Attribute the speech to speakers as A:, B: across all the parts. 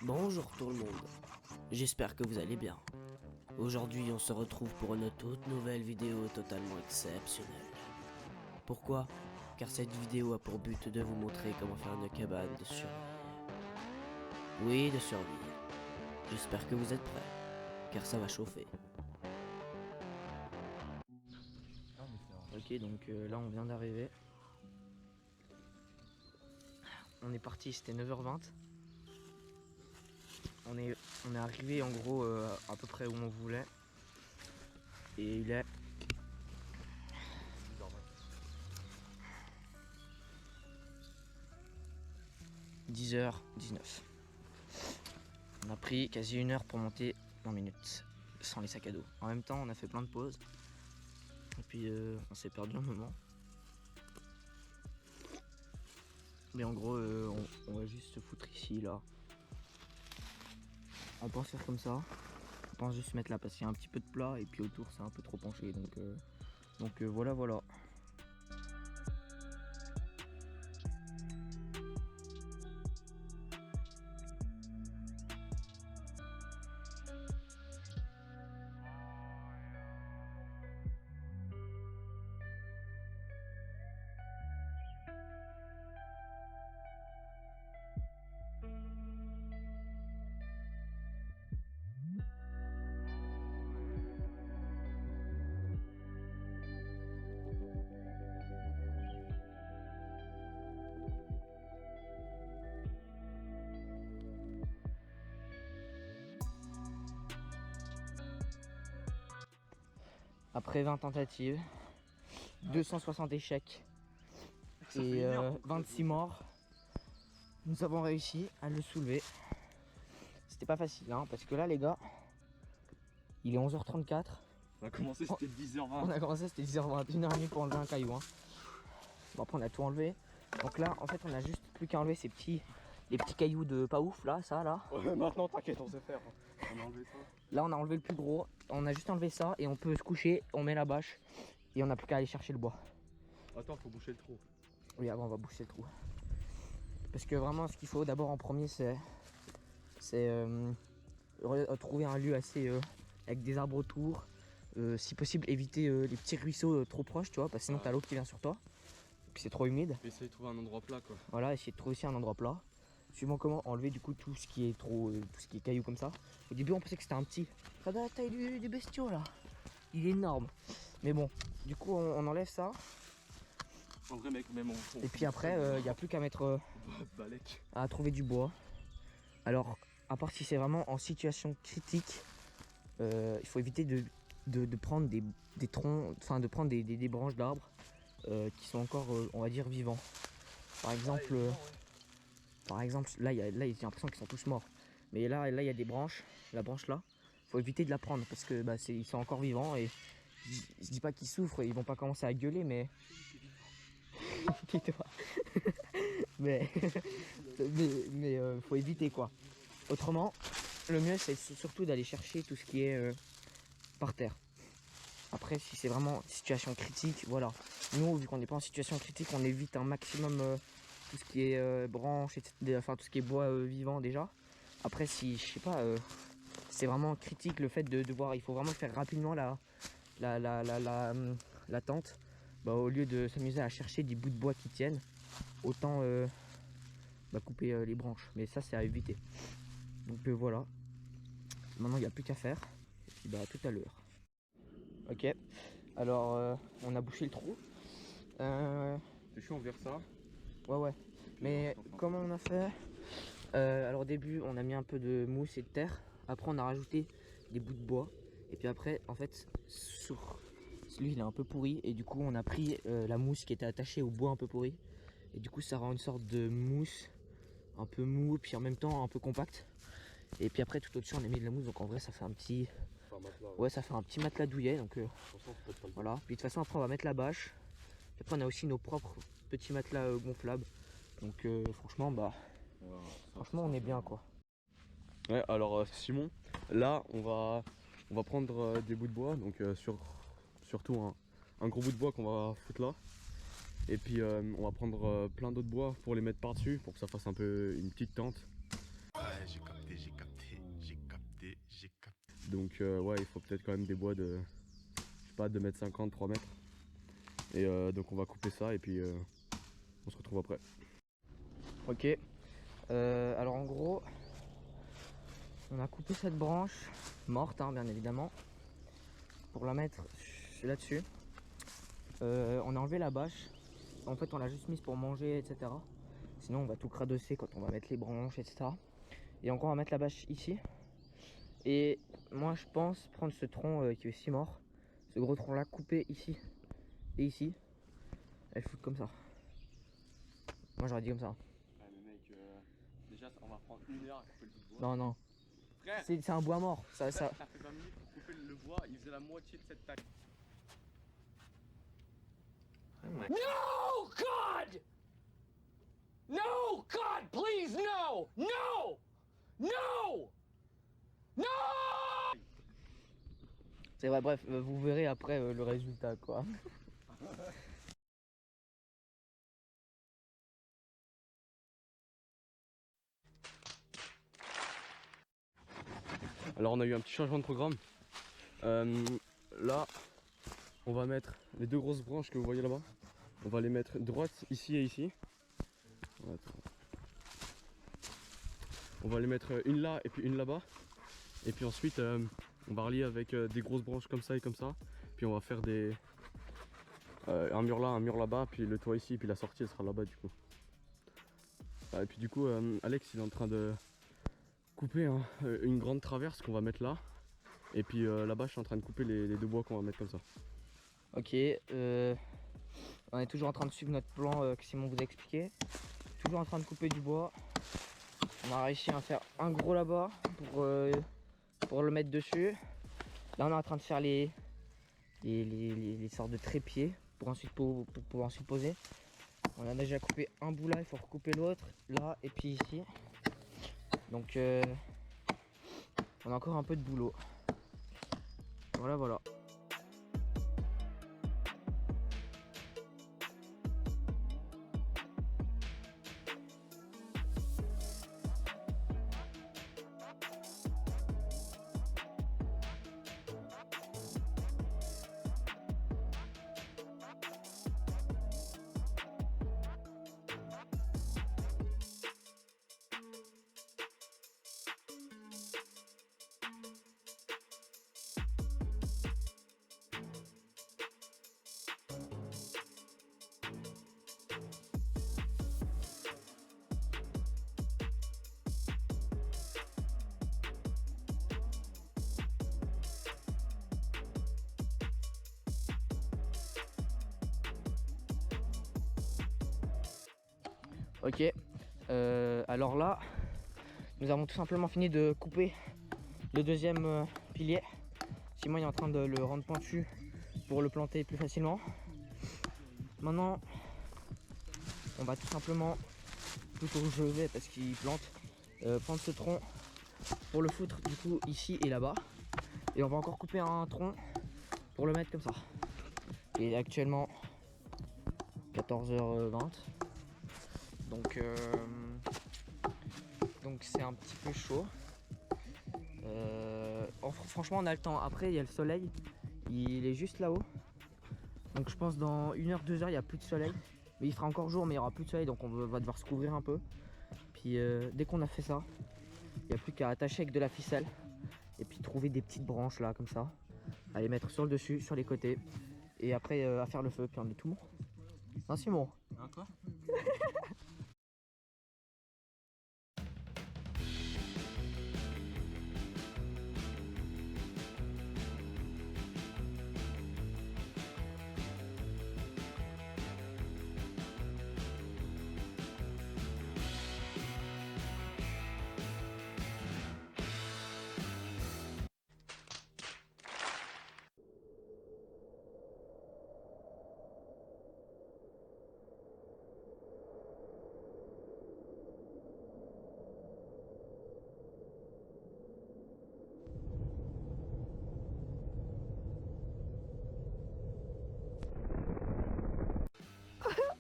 A: Bonjour tout le monde, j'espère que vous allez bien. Aujourd'hui on se retrouve pour une toute nouvelle vidéo totalement exceptionnelle. Pourquoi? Car cette vidéo a pour but de vous montrer comment faire une cabane de survie. Oui, de survie. J'espère que vous êtes prêts, car ça va chauffer. Ok, donc là on vient d'arriver. On est parti, c'était 9h20. On est arrivé en gros à peu près où on voulait. Et il est 10h19. On a pris quasi 1 heure pour monter 20 minutes sans les sacs à dos. En même temps, on a fait plein de pauses. Et puis on s'est perdu un moment. Mais en gros, on va juste se foutre ici, là. On pense faire comme ça. On pense juste se mettre là parce qu'il y a un petit peu de plat et puis autour c'est un peu trop penché. Donc voilà. Après 20 tentatives, 260 échecs et 26 morts, nous avons réussi à le soulever. C'était pas facile hein, parce que là les gars, il est 11h34.
B: On a commencé c'était 10h20.
A: On a commencé c'était 10h20, 1h30 pour enlever un caillou hein. Bon après on a tout enlevé. Donc là en fait on a juste plus qu'à enlever les petits cailloux de pas ouf là, ça là.
B: Ouais, maintenant t'inquiète, on sait faire. On a enlevé ça.
A: Là on a enlevé le plus gros, on a juste enlevé ça et on peut se coucher, on met la bâche et on n'a plus qu'à aller chercher le bois.
B: Attends, faut boucher le trou.
A: Oui avant on va boucher le trou. Parce que vraiment ce qu'il faut d'abord en premier c'est trouver un lieu assez avec des arbres autour. Si possible éviter les petits ruisseaux trop proches tu vois, parce que sinon t'as l'eau qui vient sur toi. Et puis c'est trop humide.
B: Essayer de trouver un endroit plat quoi.
A: Voilà, essayer de trouver aussi un endroit plat. Suivant comment enlever du coup tout ce qui est trop, tout ce qui est cailloux comme ça. Au début on pensait que c'était un petit. Ça doit la taille du bestiau là. Il est énorme. Mais bon, du coup on enlève ça.
B: En vrai mec, même
A: et puis après il n'y a plus qu'à mettre
B: balèque.
A: à trouver du bois. Alors à part si c'est vraiment en situation critique, il faut éviter de prendre des troncs, enfin de prendre des branches d'arbres qui sont encore on va dire vivants. Par exemple, là j'ai l'impression qu'ils sont tous morts. Mais là il y a des branches, la branche là, faut éviter de la prendre parce que bah, ils sont encore vivants et je dis pas qu'ils souffrent, ils vont pas commencer à gueuler mais mais faut éviter quoi. Autrement, le mieux c'est surtout d'aller chercher tout ce qui est par terre. Après si c'est vraiment situation critique, voilà. Nous vu qu'on n'est pas en situation critique, on évite un maximum tout ce qui est branches, etc. Enfin tout ce qui est bois vivant déjà. Après si je sais pas, c'est vraiment critique le fait de devoir, il faut vraiment faire rapidement la tente. Bah, au lieu de s'amuser à chercher des bouts de bois qui tiennent, autant couper les branches. Mais ça c'est à éviter. Donc voilà. Maintenant il n'y a plus qu'à faire. Et puis bah tout à l'heure. Ok. Alors on a bouché le trou.
B: T'es chaud, on vire ça.
A: Ouais. Mais comment on a fait alors au début on a mis un peu de mousse et de terre. Après on a rajouté des bouts de bois. Et puis après en fait lui il est un peu pourri. Et du coup on a pris la mousse qui était attachée au bois un peu pourri. Et du coup ça rend une sorte de mousse un peu mou. Puis en même temps un peu compact. Et puis après tout au-dessus on a mis de la mousse. Donc en vrai ça fait un petit... Ouais ça fait un petit matelas douillet. Donc voilà. Puis de toute façon après on va mettre la bâche. Et après on a aussi nos propres petits matelas gonflables. Donc franchement bah... Franchement on est bien quoi.
B: Ouais alors Simon, là on va prendre des bouts de bois, donc surtout un gros bout de bois qu'on va foutre là. Et puis on va prendre plein d'autres bois pour les mettre par dessus pour que ça fasse un peu une petite tente.
C: Ouais j'ai capté.
B: Donc ouais, il faut peut-être quand même des bois de, je sais pas, 2,50 m, 3 mètres. Et donc on va couper ça et puis on se retrouve après.
A: Ok, alors en gros, on a coupé cette branche, morte hein, bien évidemment, pour la mettre là-dessus. On a enlevé la bâche, en fait on l'a juste mise pour manger, etc. Sinon on va tout cradosser quand on va mettre les branches, etc. Et encore on va mettre la bâche ici. Et moi je pense prendre ce tronc qui est aussi mort, ce gros tronc là, couper ici et ici, et le foutre comme ça. Moi j'aurais dit comme ça.
B: Ouais mais mec, déjà on va prendre 1 heure à couper le bout de bois.
A: Non, non.
B: Frère,
A: C'est un bois mort. Ça...
B: ça fait 20 minutes pour couper le bois, il faisait la moitié de cette taille.
C: No, God! No, God, please, no! No! No! No!
A: C'est vrai, bref, vous verrez après le résultat quoi.
B: Alors on a eu un petit changement de programme. Là, on va mettre les 2 grosses branches que vous voyez là-bas. On va les mettre droite ici et ici. On va les mettre une là et puis une là-bas. Et puis ensuite, on va relier avec des grosses branches comme ça et comme ça. Puis on va faire des un mur là, un mur là-bas, puis le toit ici, puis la sortie elle sera là-bas du coup. Et puis du coup, Alex il est en train de couper hein, une grande traverse qu'on va mettre là. Et puis là-bas je suis en train de couper les 2 bois qu'on va mettre comme ça.
A: Ok, on est toujours en train de suivre notre plan que Simon vous a expliqué. Toujours en train de couper du bois. On a réussi à faire un gros là-bas pour le mettre dessus. Là on est en train de faire les sortes de trépieds pour ensuite pouvoir ensuite poser. On a déjà coupé un bout là, il faut recouper l'autre là et puis ici. Donc on a encore un peu de boulot. Voilà, voilà. Ok, alors là, nous avons tout simplement fini de couper le deuxième pilier. Simon est en train de le rendre pointu pour le planter plus facilement. Maintenant, on va tout simplement, plutôt je vais parce qu'il plante, prendre ce tronc pour le foutre du coup ici et là-bas. Et on va encore couper un tronc pour le mettre comme ça. Il est actuellement 14h20. Donc c'est un petit peu chaud. Franchement on a le temps. Après il y a le soleil, il est juste là-haut. Donc je pense dans 1 heure, 2 heures il n'y a plus de soleil. Mais il fera encore jour mais il n'y aura plus de soleil donc on va devoir se couvrir un peu. Puis dès qu'on a fait ça, il n'y a plus qu'à attacher avec de la ficelle. Et puis trouver des petites branches là comme ça. À les mettre sur le dessus, sur les côtés. Et après à faire le feu, puis on est tout bon. Non Simon.
B: Hein, quoi?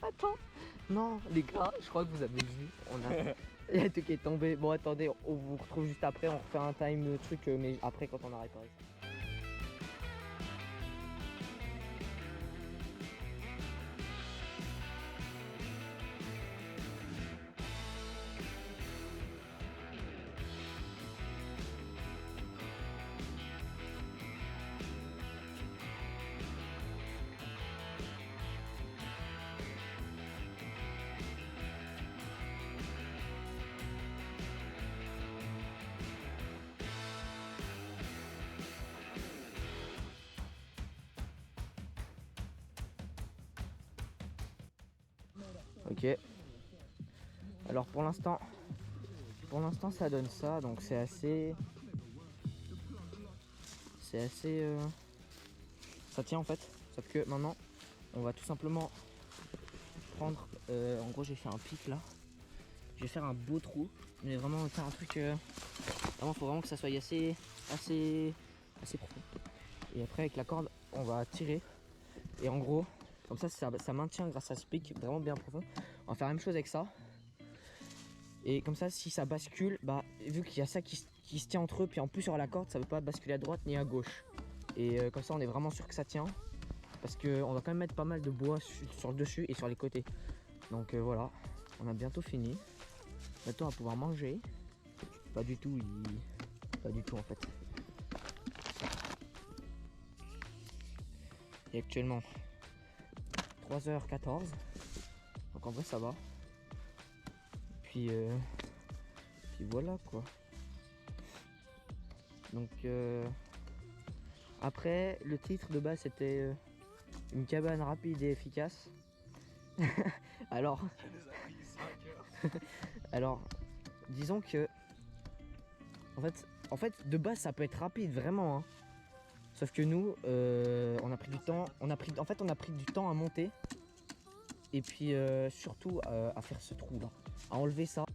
A: Attends. Non les gars, je crois que vous avez vu. Il y a tout qui est tombé. Bon, attendez, on vous retrouve juste après. On refait un time truc, mais après quand on a réparé ça. Ok. Alors pour l'instant ça donne ça, donc c'est assez, ça tient en fait. Sauf que maintenant, on va tout simplement prendre, en gros j'ai fait un pic là. Je vais faire un beau trou, mais vraiment faire un truc, vraiment faut vraiment que ça soit assez profond. Et après avec la corde, on va tirer. Et en gros, comme ça maintient grâce à ce pic vraiment bien profond. On va faire la même chose avec ça. Et comme ça, si ça bascule, bah vu qu'il y a ça qui se tient entre eux, puis en plus sur la corde, ça ne veut pas basculer à droite ni à gauche. Et comme ça, on est vraiment sûr que ça tient. Parce qu'on va quand même mettre pas mal de bois sur le dessus et sur les côtés. Donc voilà, on a bientôt fini. Maintenant, on va pouvoir manger. Pas du tout en fait. Et actuellement 3h14. Donc en vrai ça va. Puis voilà quoi. Donc après le titre de base c'était une cabane rapide et efficace. Alors alors disons que en fait de base ça peut être rapide vraiment hein. Sauf que nous on a pris du temps, on a pris du temps à monter. Et puis surtout à faire ce trou là, à enlever ça.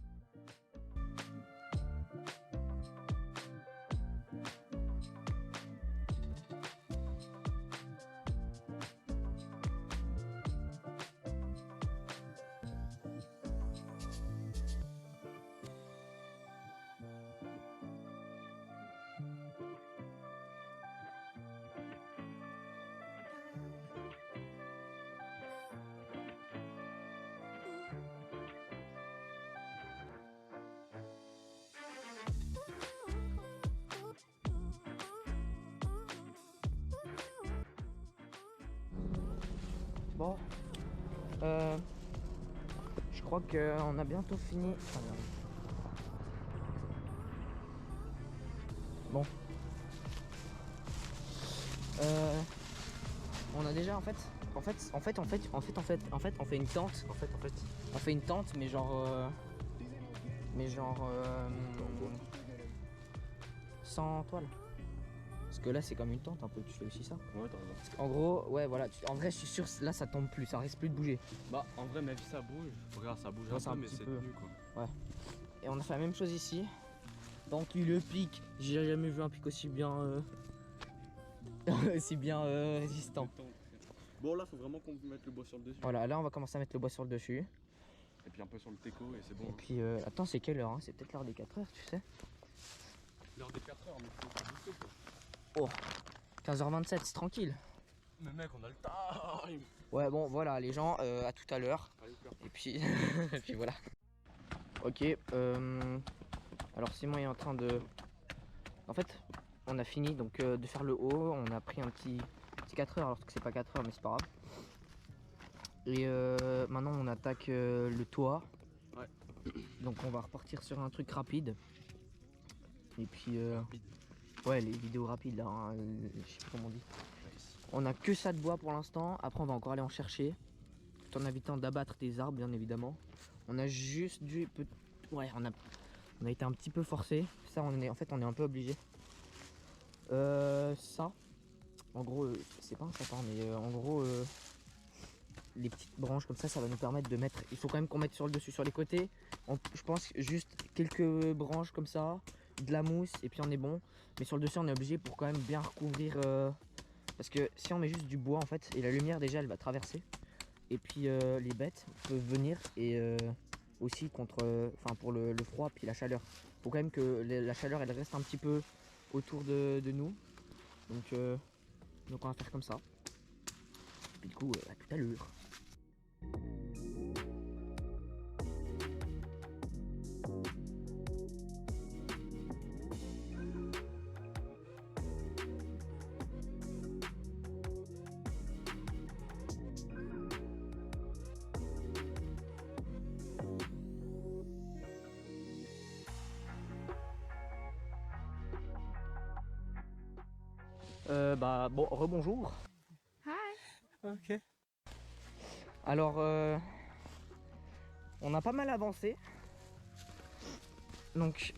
A: Bon, je crois qu'on a bientôt fini. Bon, on a déjà en fait, on fait une tente. On fait une tente, mais genre, sans toile. Parce que là c'est comme une tente un peu, tu fais aussi ça.
B: Ouais, t'as raison.
A: En gros, ouais voilà, en vrai je suis sûr là ça tombe plus, ça risque plus de bouger.
B: Bah, en vrai, même si ça bouge, regarde, ça bouge
A: Ouais, c'est
B: un
A: un
B: peu, mais
A: petit
B: c'est
A: peu.
B: tenu quoi.
A: Ouais. Et on a fait la même chose ici. Donc le pic, j'ai jamais vu un pic aussi bien résistant.
B: Bon, là, faut vraiment qu'on mette le bois sur le dessus.
A: Voilà, là on va commencer à mettre le bois sur le dessus.
B: Et puis un peu sur le teco, et c'est bon.
A: Et
B: Hein.
A: puis attends, c'est quelle heure hein? C'est peut-être l'heure des 4 heures, tu sais.
B: L'heure des 4 heures, mais faut booster quoi.
A: Oh, 15h27, c'est tranquille.
B: Mais mec, on a le time.
A: Ouais, bon, voilà, les gens, à tout à l'heure. Et puis, et puis voilà. Ok, alors Simon est en train de... En fait, on a fini donc de faire le haut. On a pris un petit 4 heures, alors que c'est pas 4 heures, mais c'est pas grave. Et maintenant, on attaque le toit.
B: Ouais.
A: Donc, on va repartir sur un truc rapide. Et puis, ouais, les vidéos rapides là, hein, je sais pas comment on dit. On a que ça de bois pour l'instant. Après, on va encore aller en chercher. Tout en évitant d'abattre des arbres, bien évidemment. On a juste dû... Ouais, on a été un petit peu forcé. Ça, en fait, on est un peu obligé. Ça, en gros, c'est pas un sapin, mais en gros, les petites branches comme ça va nous permettre de mettre... Il faut quand même qu'on mette sur le dessus, sur les côtés. Je pense juste quelques branches comme ça, de la mousse, et puis on est bon. Mais sur le dessus, on est obligé pour quand même bien recouvrir... Parce que si on met juste du bois, en fait, et la lumière, déjà, elle va traverser. Et puis les bêtes peuvent venir et aussi contre, pour le froid puis la chaleur. Faut quand même que la chaleur elle reste un petit peu autour de nous. Donc on va faire comme ça. Puis du coup, à tout à l'heure. Bon, rebonjour.
B: Ok.
A: Alors, on a pas mal avancé. Donc,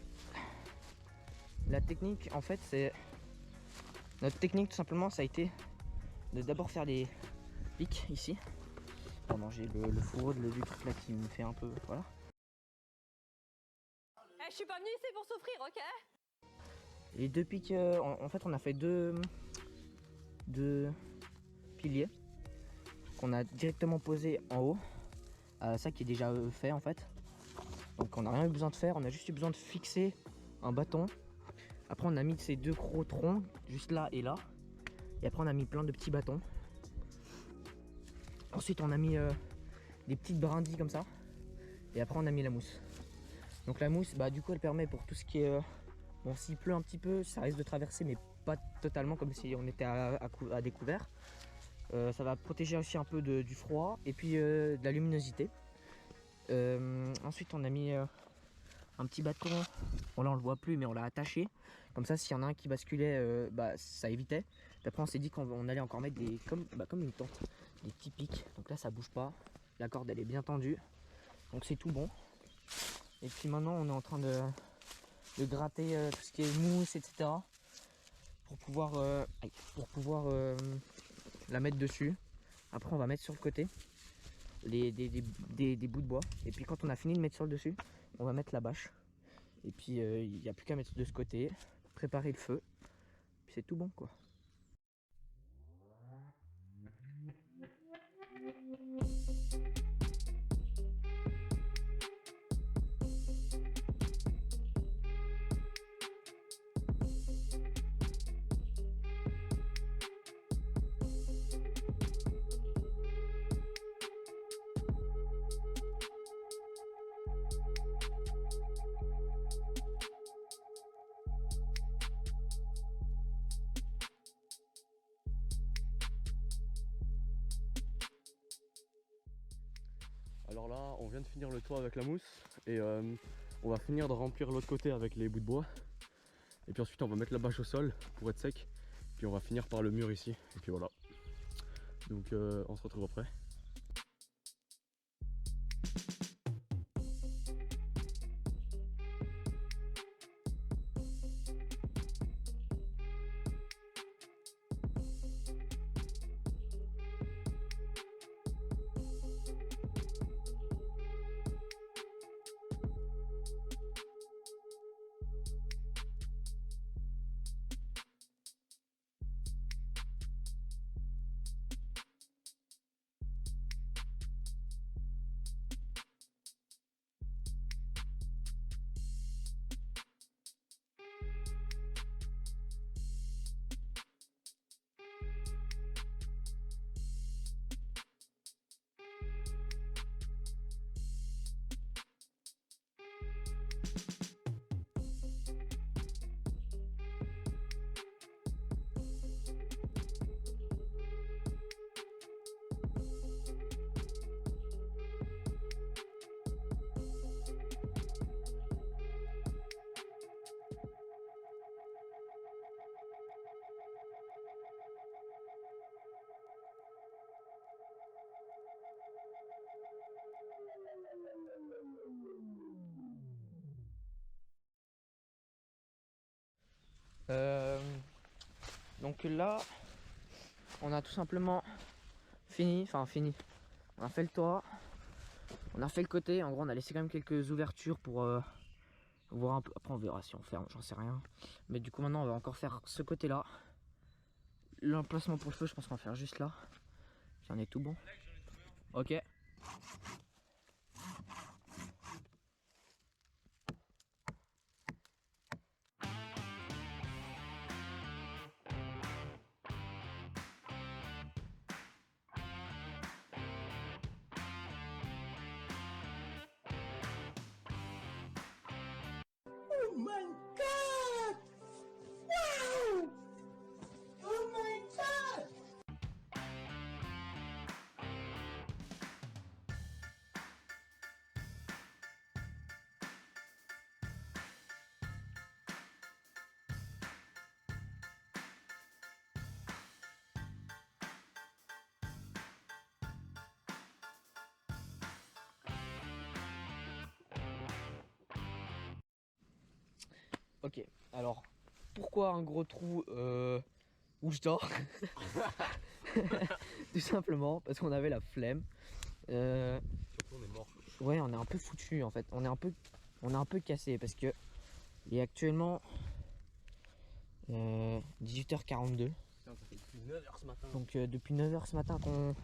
A: la technique, en fait, c'est... Notre technique, tout simplement, ça a été de d'abord faire des pics ici. Pour manger le fourreau du truc là qui me fait un peu... Voilà.
D: Je suis pas venue ici pour souffrir, ok?
A: Les deux pics, en fait, on a fait deux piliers qu'on a directement posés en haut. Ça qui est déjà fait en fait. Donc on n'a rien eu besoin de faire, on a juste eu besoin de fixer un bâton. Après on a mis ces deux gros troncs juste là et là. Et après on a mis plein de petits bâtons. Ensuite on a mis des petites brindilles comme ça. Et après on a mis la mousse. Donc la mousse, du coup elle permet pour tout ce qui est... bon, s'il pleut un petit peu, ça risque de traverser, mais pas totalement comme si on était à découvert. Ça va protéger aussi un peu du froid et puis de la luminosité. Ensuite on a mis un petit bâton, bon là on le voit plus mais on l'a attaché. Comme ça s'il y en a un qui basculait, ça évitait. Puis après on s'est dit qu'on allait encore mettre des comme une tente, des petits pics. Donc là ça bouge pas, la corde elle est bien tendue. Donc c'est tout bon. Et puis maintenant on est en train de gratter tout ce qui est mousse, etc. pour pouvoir la mettre dessus. Après on va mettre sur le côté des bouts de bois. Et puis quand on a fini de mettre sur le dessus, on va mettre la bâche. Et puis il n'y a plus qu'à mettre de ce côté, préparer le feu. Puis c'est tout bon quoi.
B: Alors là, on vient de finir le toit avec la mousse et on va finir de remplir l'autre côté avec les bouts de bois. Et puis ensuite on va mettre la bâche au sol pour être sec. Puis on va finir par le mur ici. Et puis voilà. Donc on se retrouve après.
A: Donc là, on a tout simplement fini. On a fait le toit, on a fait le côté. En gros, on a laissé quand même quelques ouvertures pour voir un peu. Après, on verra si on ferme, j'en sais rien. Mais du coup, maintenant, on va encore faire ce côté-là. L'emplacement pour le feu, je pense qu'on va faire juste là. J'en ai tout bon. Ok. Ok, alors pourquoi un gros trou où je dors? Tout simplement parce qu'on avait la flemme.
B: Surtout on est mort.
A: Ouais, on est un peu foutu en fait. On est un peu cassé parce que il est actuellement 18h42.
B: Putain, ça fait depuis 9h ce matin.
A: Donc depuis 9h ce matin qu'on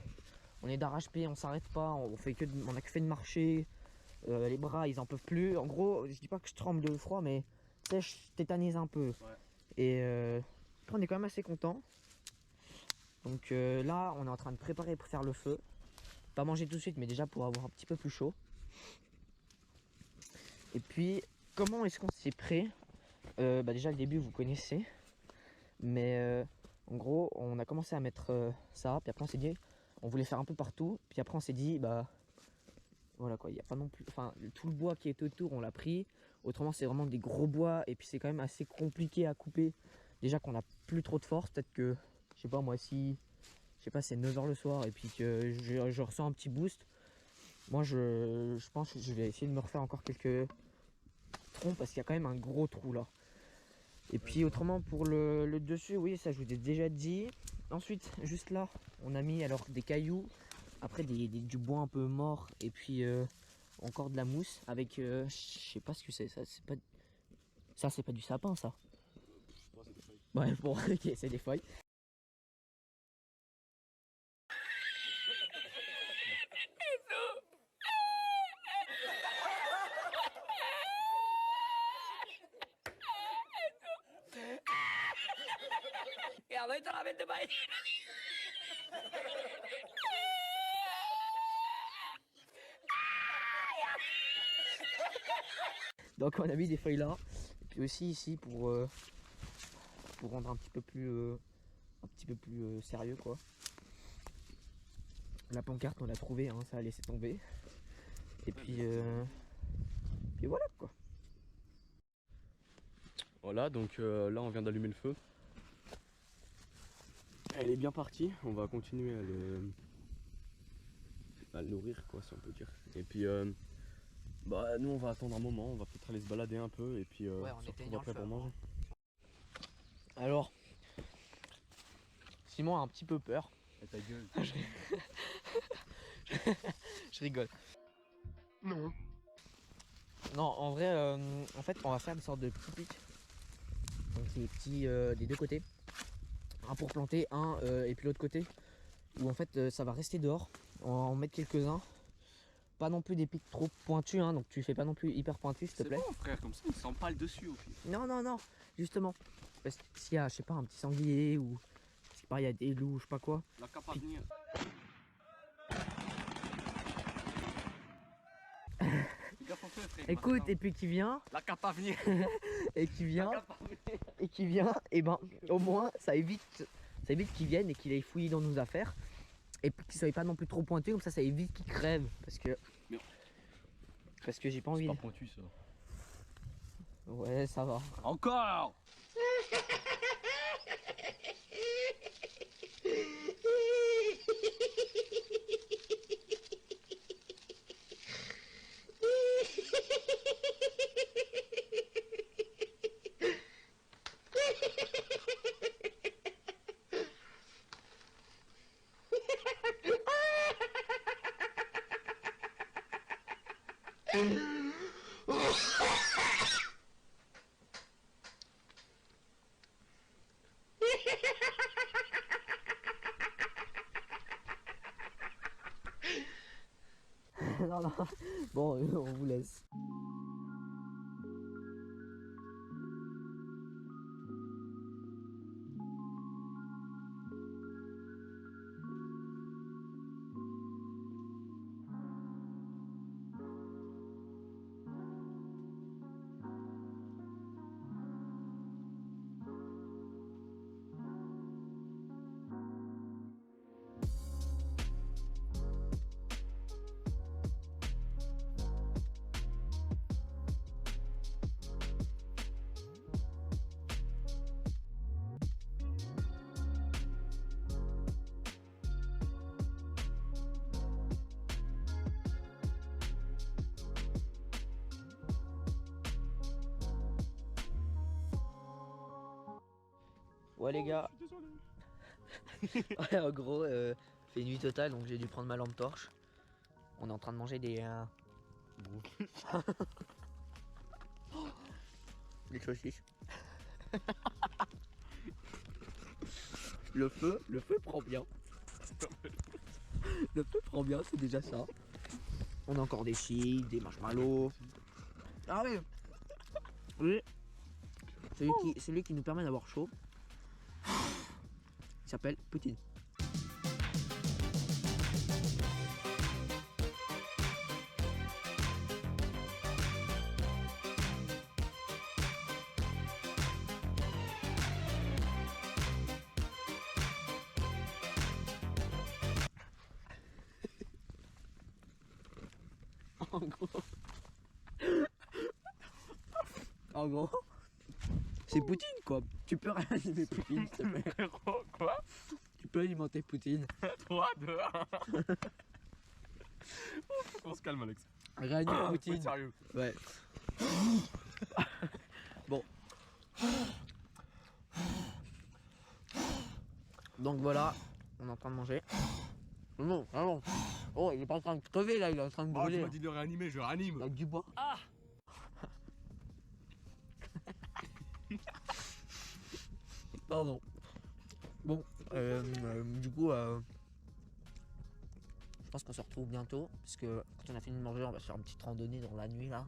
A: on est d'arrache-pied, on s'arrête pas, on a que fait de marcher. Les bras ils en peuvent plus. En gros, je dis pas que je tremble de froid, mais tu sais, je tétanise un peu.
B: Ouais.
A: Et on est quand même assez content. Donc là, on est en train de préparer pour faire le feu. Pas manger tout de suite, mais déjà pour avoir un petit peu plus chaud. Et puis, comment est-ce qu'on s'y est prêt? Déjà le début vous connaissez, mais en gros on a commencé à mettre ça, puis après on s'est dit on voulait faire un peu partout, puis après on s'est dit bah voilà quoi, il n'y a pas non plus, enfin tout le bois qui est autour on l'a pris, autrement c'est vraiment des gros bois et puis c'est quand même assez compliqué à couper, déjà qu'on n'a plus trop de force, peut-être que je sais pas moi, si je sais pas c'est 9h le soir et puis que je ressens un petit boost, moi je pense que je vais essayer de me refaire encore quelques troncs parce qu'il y a quand même un gros trou là. Et puis autrement pour le dessus, oui ça je vous ai déjà dit. Ensuite juste là on a mis alors des cailloux, après du bois un peu mort et puis encore de la mousse avec je sais pas ce que c'est, ça c'est pas du sapin ça. Ouais bon ok c'est des feuilles. Donc on a mis des feuilles là, et puis aussi ici pour rendre un petit peu plus sérieux quoi. La pancarte on l'a trouvée, hein, ça a laissé tomber. Et puis voilà quoi.
B: Voilà, donc là on vient d'allumer le feu. Elle est bien partie, on va continuer à le nourrir quoi si on peut dire. Et puis bah nous on va attendre un moment, on va peut-être aller se balader un peu et puis
A: Ouais,
B: on se retrouve
A: éteignant
B: après
A: le
B: pour
A: feu
B: manger.
A: Alors Simon a un petit peu peur.
B: Et ta gueule.
A: Je rigole.
B: Non.
A: Non, en vrai, en fait, on va faire une sorte de petit pic. Donc, c'est des petits des deux côtés. Un pour planter, un et puis l'autre côté. Où en fait, ça va rester dehors. On va en mettre quelques-uns. Pas non plus des pics trop pointus, hein, donc tu fais pas non plus hyper pointu, s'il te plaît.
B: C'est bon frère, comme ça on s'empale dessus au pire.
A: Non, non, non, justement. Parce que s'il y a, je sais pas, un petit sanglier ou je sais pas, il y a des loups, je sais pas quoi.
B: La cape à venir.
A: Écoute, et puis qui vient,
B: La cape à venir.
A: et qui vient, et ben au moins ça évite qu'ils viennent et qu'il aille fouiller dans nos affaires. Et puis qu'ils soient pas non plus trop pointus, comme ça évite qu'ils crèvent. Parce que j'ai pas envie.
B: C'est pas pointu ça.
A: Ouais, ça va.
B: Encore.
A: Non, non. Bon, on vous laisse. Ouais les gars. Ouais, en gros, fait nuit totale donc j'ai dû prendre ma lampe torche. On est en train de manger des des saucisses. Le feu prend bien. Le feu prend bien, c'est déjà ça. On a encore des chips, des marshmallows. Ah oui. Oui. Celui qui nous permet d'avoir chaud. Il s'appelle Poutine. En gros, c'est Poutine quoi. Tu peux réanimer Poutine s'il te plaît.
B: Quoi?
A: Tu peux alimenter Poutine.
B: 3, 2, 1. Faut qu'on se calme, Alex.
A: Réanime
B: Faut
A: Poutine.
B: être sérieux.
A: Ouais. Bon. Donc voilà, on est en train de manger. Non, non. Oh, il est pas en train de crever là, il est en train de
B: Oh, tu
A: brûler.
B: m'as dit de réanimer, je réanime.
A: Avec du bois.
C: Ah!
A: Pardon. Bon, du coup, je pense qu'on se retrouve bientôt. Parce que quand on a fini de manger, on va se faire une petite randonnée dans la nuit là.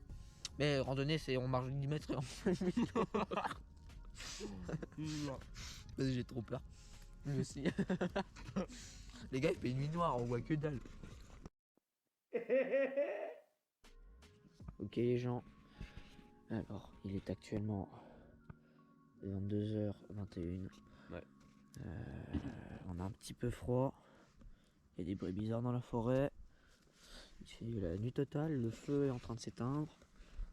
A: Mais randonnée, c'est on marche 10 mètres et on fait une nuit. Vas-y, j'ai trop peur. Lui aussi. Les gars, il fait une nuit noire, on voit que dalle. Ok les gens. Alors, il est actuellement 22h21.
B: Ouais.
A: On a un petit peu froid. Il y a des bruits bizarres dans la forêt. Il fait la nuit totale. Le feu est en train de s'éteindre.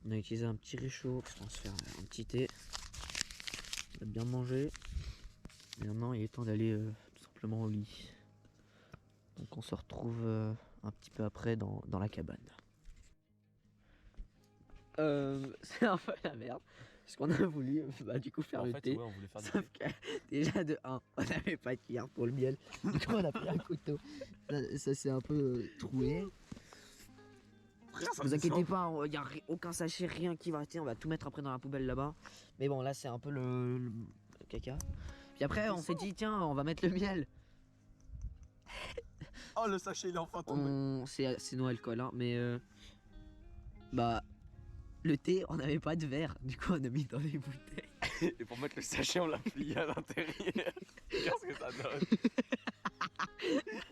A: On a utilisé un petit réchaud pour se faire un petit thé. On a bien mangé. Et maintenant, il est temps d'aller tout simplement au lit. Donc, on se retrouve un petit peu après dans la cabane. C'est un peu la merde. Parce qu'on a voulu du coup faire
B: En
A: le
B: fait,
A: thé.
B: ouais, on voulait faire du
A: Sauf que déjà de 1, on n'avait pas de cuillère pour le miel. Du coup, on a pris un couteau. Ça s'est un peu troué. Vous inquiétez pas, il n'y a aucun sachet, rien qui va rester. On va tout mettre après dans la poubelle là-bas. Mais bon, là, c'est un peu le caca. Puis après, on s'est dit, tiens, on va mettre le miel.
B: Oh, le sachet, il est enfin tombé.
A: C'est Noël quoi là, mais bah le thé, on n'avait pas de verre, du coup on a mis dans les bouteilles.
B: Et pour mettre le sachet, on l'a plié à l'intérieur. Regarde ce que ça donne.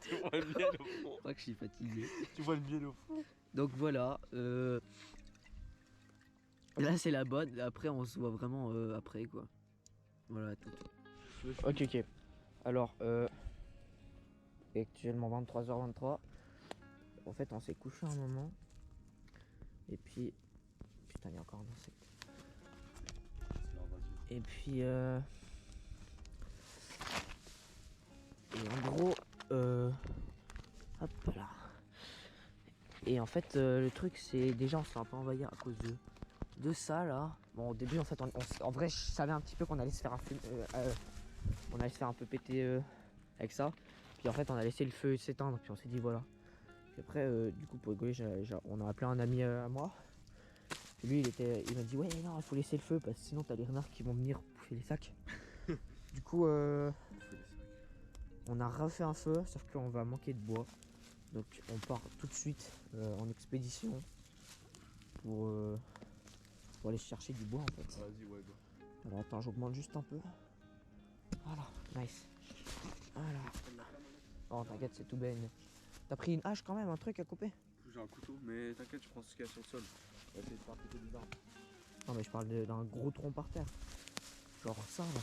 B: Tu vois le miel au fond.
A: Je crois que je suis fatigué.
B: Tu vois le miel au fond.
A: Donc voilà, là c'est la bonne, après on se voit vraiment après quoi. Voilà tout. Ok. Alors il est actuellement 23h23. En fait on s'est couché un moment. Et puis putain il y a encore un insecte. Et puis et en gros hop là. Et en fait le truc c'est déjà on s'est un peu envahir à cause de ça là. Bon au début en fait en vrai je savais un petit peu qu'on allait se faire on allait se faire un peu péter avec ça. Puis en fait on a laissé le feu s'éteindre puis on s'est dit voilà. Puis après du coup pour rigoler on a appelé un ami à moi. Puis lui il m'a dit ouais non il faut laisser le feu parce que sinon t'as les renards qui vont venir bouffer les sacs. Du coup on a refait un feu sauf qu'on va manquer de bois. Donc on part tout de suite en expédition pour aller chercher du bois en fait.
B: Vas-y, ouais, go.
A: Alors attends j'augmente juste un peu. Voilà, nice. Voilà. Oh t'inquiète c'est tout baigne. T'as pris une hache quand même, un truc à couper?
B: J'ai un couteau, mais t'inquiète, je prends ce qu'il y a sur le sol. On va essayer de faire péter des arbres.
A: Non mais je parle d'un gros tronc par terre. Genre ça là.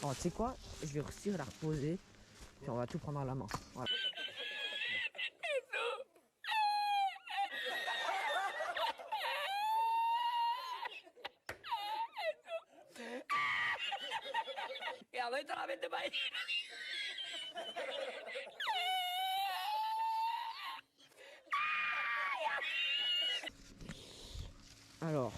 A: Oh tu sais quoi? Je vais réussir à la reposer. Puis on va tout prendre à la main. Voilà. Alors,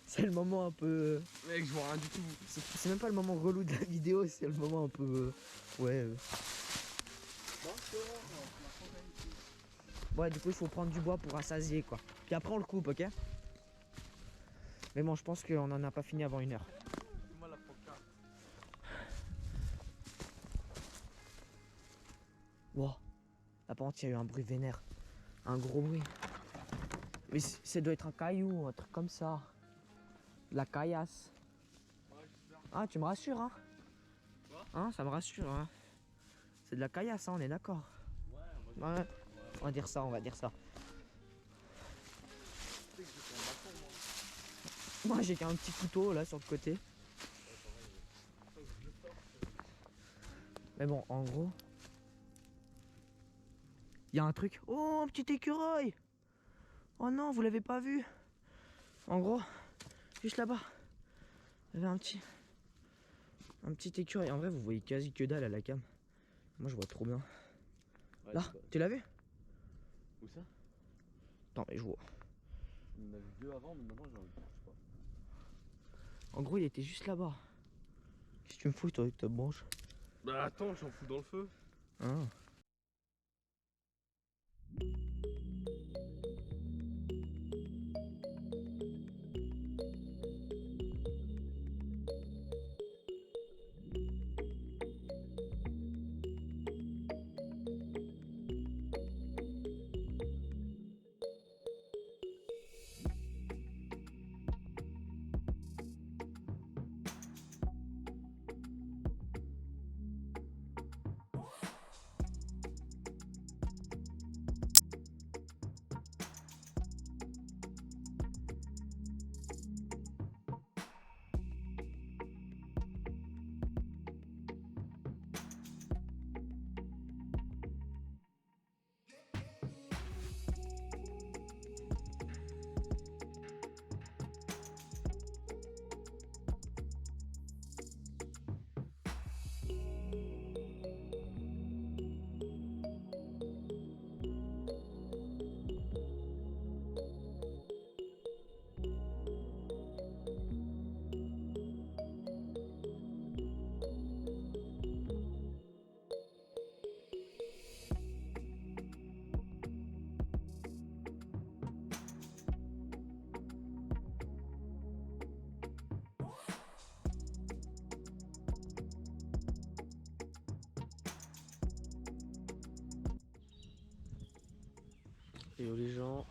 A: c'est le moment un peu.
B: Mec, je vois rien du tout.
A: C'est même pas le moment relou de la vidéo, c'est le moment un peu. Ouais. Ouais, du coup, il faut prendre du bois pour rassasier quoi. Puis après, on le coupe, ok? Mais bon, je pense qu'on en a pas fini avant 1 heure. Wow. Là, par contre, il y a eu un bruit vénère. Un gros bruit. Mais ça doit être un caillou, un truc comme ça. La caillasse. Ah, tu me rassures, hein? Hein, ça me rassure, hein? C'est de la caillasse, hein, on est d'accord? Ouais, on va dire ça, on va dire ça. Moi, j'ai qu'un petit couteau là sur le côté. Mais bon, en gros, il y a un truc. Oh, un petit écureuil! Oh non, vous l'avez pas vu? En gros, juste là-bas, il y avait un petit écureuil. En vrai, vous voyez quasi que dalle à la cam. Moi, je vois trop bien. Là, tu l'as vu?
B: Où ça?
A: Attends, mais je vois.
B: On en a vu 2 avant, mais maintenant j'en sais pas.
A: En gros, il était juste là-bas. Qu'est-ce que tu me fous, toi, avec ta branche?
B: Bah attends, j'en fous dans le feu.
A: Ah. Hello les gens,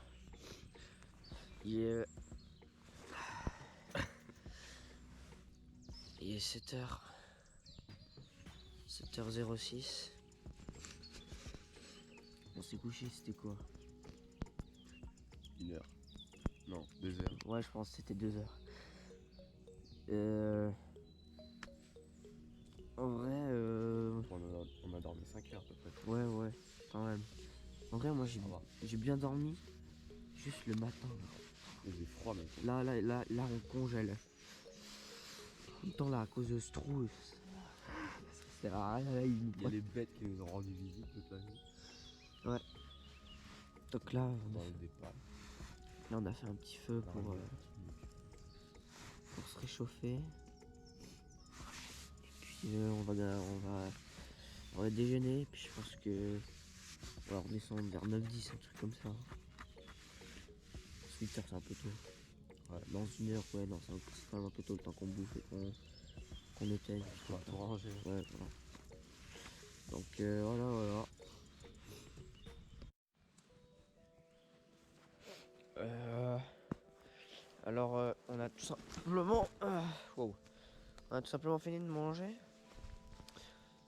A: il est 7h06. On s'est couché, c'était quoi?
B: 1 heure. Non, 2 heures.
A: Ouais, je pense que c'était 2 heures. En vrai,
B: On a dormi 5 heures à peu près.
A: ouais, quand même. En vrai, moi
B: Ça va.
A: j'ai bien dormi, juste le matin.
B: Il faisait froid mec.
A: Là, on congèle. Tout le temps là, à cause de ce trou. Ça sert à rien, là,
B: Il y a les bêtes qui nous ont rendu visite toute la nuit.
A: Ouais. Donc là,
B: Dans le départ.
A: là, on a fait un petit feu pour se réchauffer. Et puis on va déjeuner. Puis je pense que on va redescendre vers 9-10, un truc comme ça. 8h, c'est un peu tôt. Ouais, dans 1 heure, ouais, non, c'est quand même un peu tôt le temps qu'on bouffe et qu'on éteigne.
B: On va tout ranger.
A: Ouais, voilà. Donc voilà. Alors on a tout simplement wow. On a tout simplement fini de manger.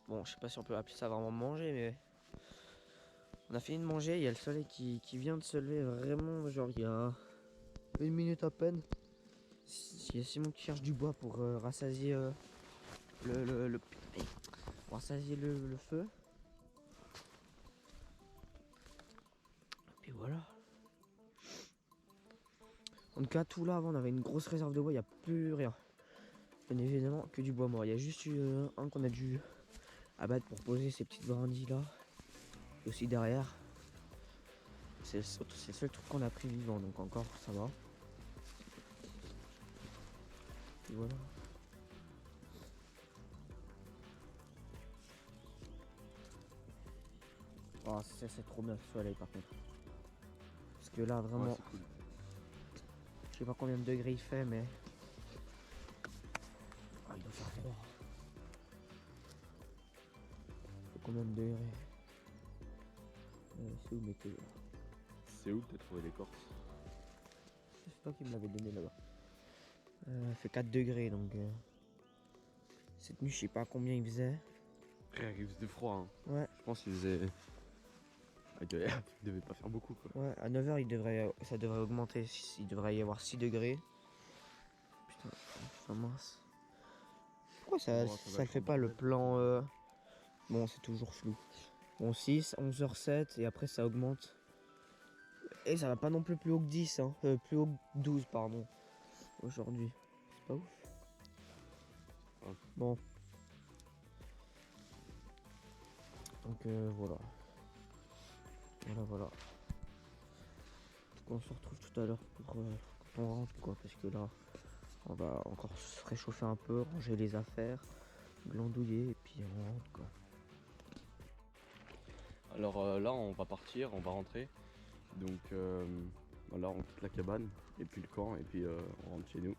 A: Bon, je sais pas si on peut appeler ça vraiment manger, mais on a fini de manger. Il y a le soleil qui vient de se lever vraiment, genre il y a 1 minute à peine. Il y a Simon qui cherche du bois pour rassasier pour rassasier le feu. Et voilà. En tout cas, tout là avant, on avait une grosse réserve de bois, il n'y a plus rien. Bien évidemment que du bois mort. Il y a juste eu un qu'on a dû abattre pour poser ces petites brindilles là. Et aussi derrière. C'est le seul truc qu'on a pris vivant, donc encore ça va. Et voilà. Oh, c'est trop bien le soleil par contre. Parce que là vraiment,
B: Ouais, c'est cool.
A: je sais pas combien de degrés il fait, mais ah, il doit faire froid. Il fait combien de degrés? C'est où météo?
B: C'est où que t'as trouvé l'écorce?
A: C'est toi qui me l'avais donné là-bas. Il fait 4 degrés donc cette nuit je sais pas combien il faisait.
B: Frère, il faisait froid. Hein.
A: Ouais.
B: Je pense qu'il faisait. Ah, il devait pas faire beaucoup quoi.
A: Ouais, à 9h ça devrait augmenter, il devrait y avoir 6 degrés. Putain, ça mince. Pourquoi ça,
B: Oh, ça va
A: ça
B: être
A: fait
B: un
A: pas le
B: bordel.
A: plan Bon, c'est toujours flou. Bon, 6, 11h07 et après ça augmente. Et ça va pas non plus plus haut que 10, hein. Plus haut que 12, pardon. Aujourd'hui. C'est pas ouf.
B: Ah.
A: Bon. Donc voilà. Voilà. Donc on se retrouve tout à l'heure pour quand on rentre quoi, parce que là on va encore se réchauffer un peu, ranger les affaires, glandouiller et puis on rentre quoi.
B: Alors là, on va partir, on va rentrer. Donc voilà, on quitte la cabane et puis le camp et puis on rentre chez nous.